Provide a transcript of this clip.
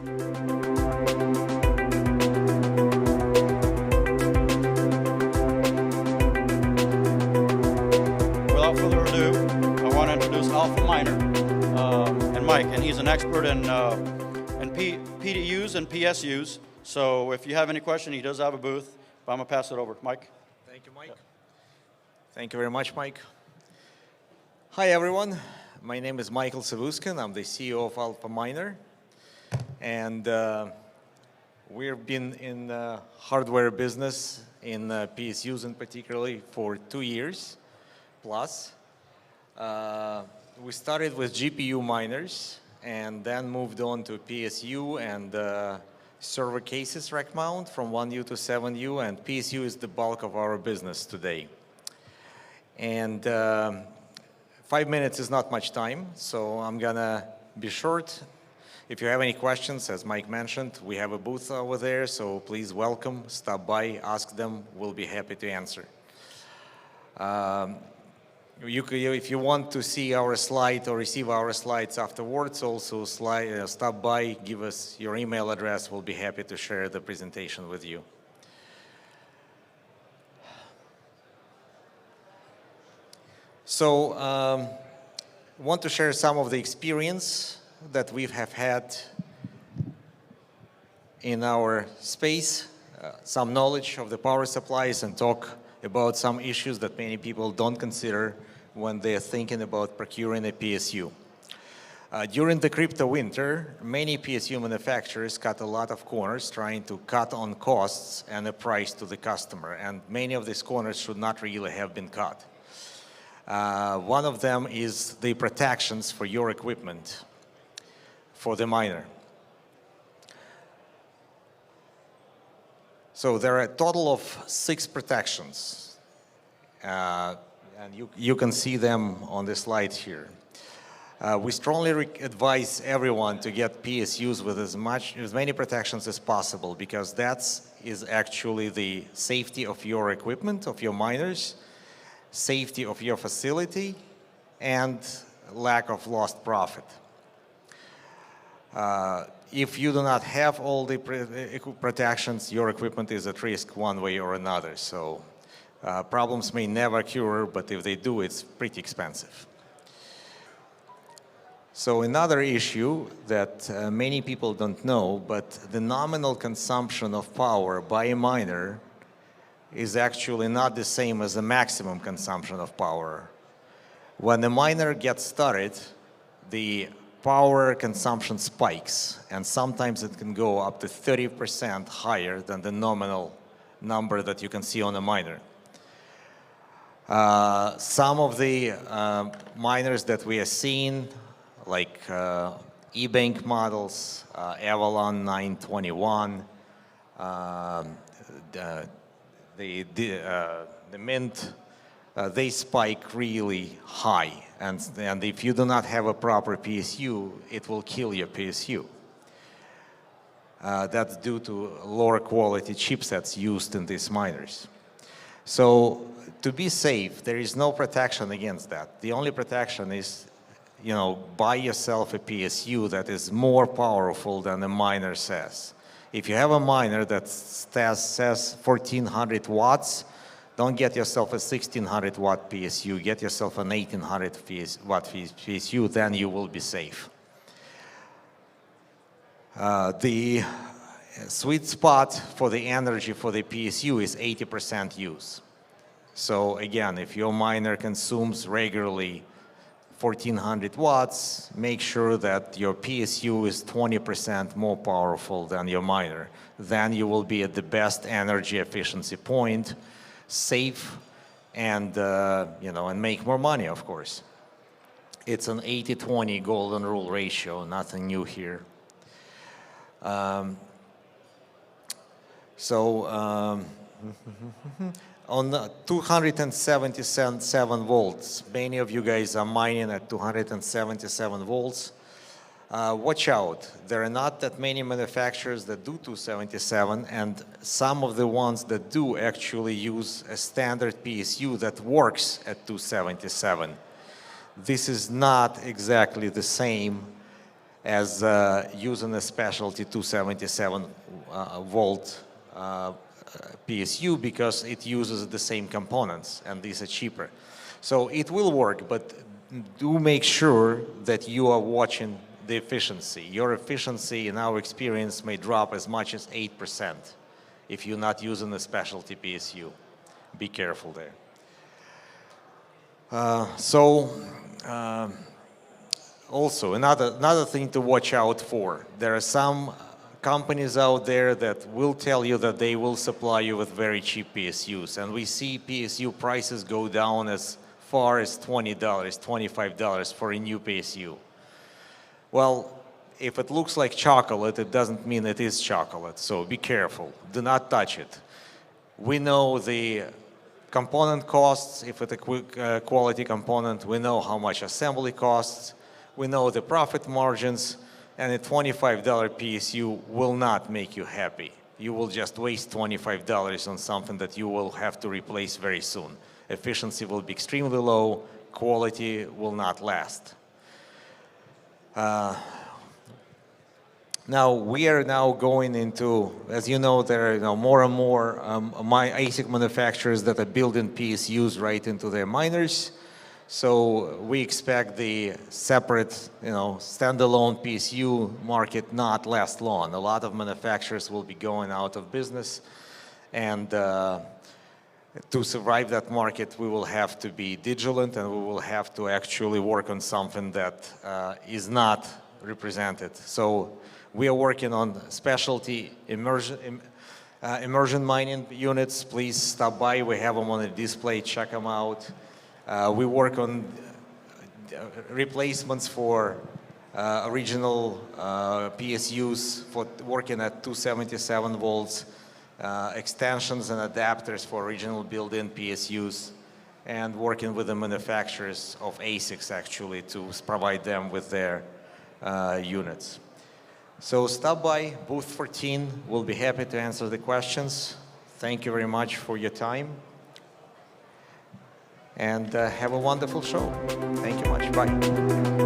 Without further ado, I want to introduce Alpha Miner and Mike, and he's an expert in PDUs and PSUs. So if you have any question, he does have a booth, but I'm going to pass it over. Mike? Thank you, Mike. Yeah. Thank you very much, Mike. Hi, everyone. My name is Michael Savuskan. I'm the CEO of Alpha Miner. And we've been in the hardware business, in PSUs in particularly, for 2 years plus. We started with GPU miners and then moved on to PSU and server cases rack mount from 1U to 7U, and PSU is the bulk of our business today. And 5 minutes is not much time, so I'm gonna be short. If you have any questions, as Mike mentioned, we have a booth over there, so please welcome, stop by, ask them, we'll be happy to answer. If you want to see our slide or receive our slides afterwards, also stop by, give us your email address. We'll be happy to share the presentation with you. So I want to share some of the experience that we have had in our space, some knowledge of the power supplies, and talk about some issues that many people don't consider when they're thinking about procuring a PSU. During the crypto winter, many PSU manufacturers cut a lot of corners trying to cut on costs and the price to the customer, and many of these corners should not really have been cut. One of them is the protections for your equipment, for the miner. So there are a total of 6 protections. And you can see them on the slide here. We strongly advise everyone to get PSUs with as many protections as possible, because that is actually the safety of your equipment, of your miners, safety of your facility, and lack of lost profit. If you do not have all the protections, your equipment is at risk one way or another. So problems may never occur, but if they do, it's pretty expensive. So another issue that many people don't know, but the nominal consumption of power by a miner is actually not the same as the maximum consumption of power. When the miner gets started, the power consumption spikes, and sometimes it can go up to 30% higher than the nominal number that you can see on a miner. Some of the miners that we are seeing, like E-Bank models, Avalon 921, the Mint, they spike really high. And if you do not have a proper PSU, it will kill your PSU. That's due to lower quality chipsets used in these miners. So to be safe, there is no protection against that. The only protection is, buy yourself a PSU that is more powerful than the miner says. If you have a miner that says 1400 watts, don't get yourself a 1600 watt PSU, get yourself an 1800 watt PSU, then you will be safe. The sweet spot for the energy for the PSU is 80% use. So again, if your miner consumes regularly 1400 watts, make sure that your PSU is 20% more powerful than your miner. Then you will be at the best energy efficiency point, safe, and and make more money, of course. It's an 80-20 golden rule ratio, nothing new here. On 277 volts, many of you guys are mining at 277 volts. Watch out, there are not that many manufacturers that do 277, and some of the ones that do actually use a standard PSU that works at 277. This is not exactly the same as using a specialty 277 volt PSU because it uses the same components and these are cheaper. So it will work, but do make sure that you are watching the efficiency. Your efficiency, in our experience, may drop as much as 8% if you're not using a specialty PSU. Be careful there. Also, another thing to watch out for. There are some companies out there that will tell you that they will supply you with very cheap PSUs. And we see PSU prices go down as far as $20, $25 for a new PSU. Well, if it looks like chocolate, it doesn't mean it is chocolate. So be careful. Do not touch it. We know the component costs. If it's a quick quality component, we know how much assembly costs. We know the profit margins. And a $25 PSU will not make you happy. You will just waste $25 on something that you will have to replace very soon. Efficiency will be extremely low. Quality will not last. Now, we are now going into, as you know, there are more and more ASIC manufacturers that are building PSUs right into their miners. So we expect the separate, standalone PSU market not last long. A lot of manufacturers will be going out of business. And to survive that market, we will have to be vigilant and we will have to actually work on something that is not represented. So we are working on specialty immersion mining units. Please stop by. We have them on the display. Check them out. We work on replacements for original PSUs for working at 277 volts, extensions and adapters for original built-in PSUs, and working with the manufacturers of ASICs actually to provide them with their units. So stop by booth 14. We'll be happy to answer the questions. Thank you very much for your time. And have a wonderful show. Thank you much. Bye.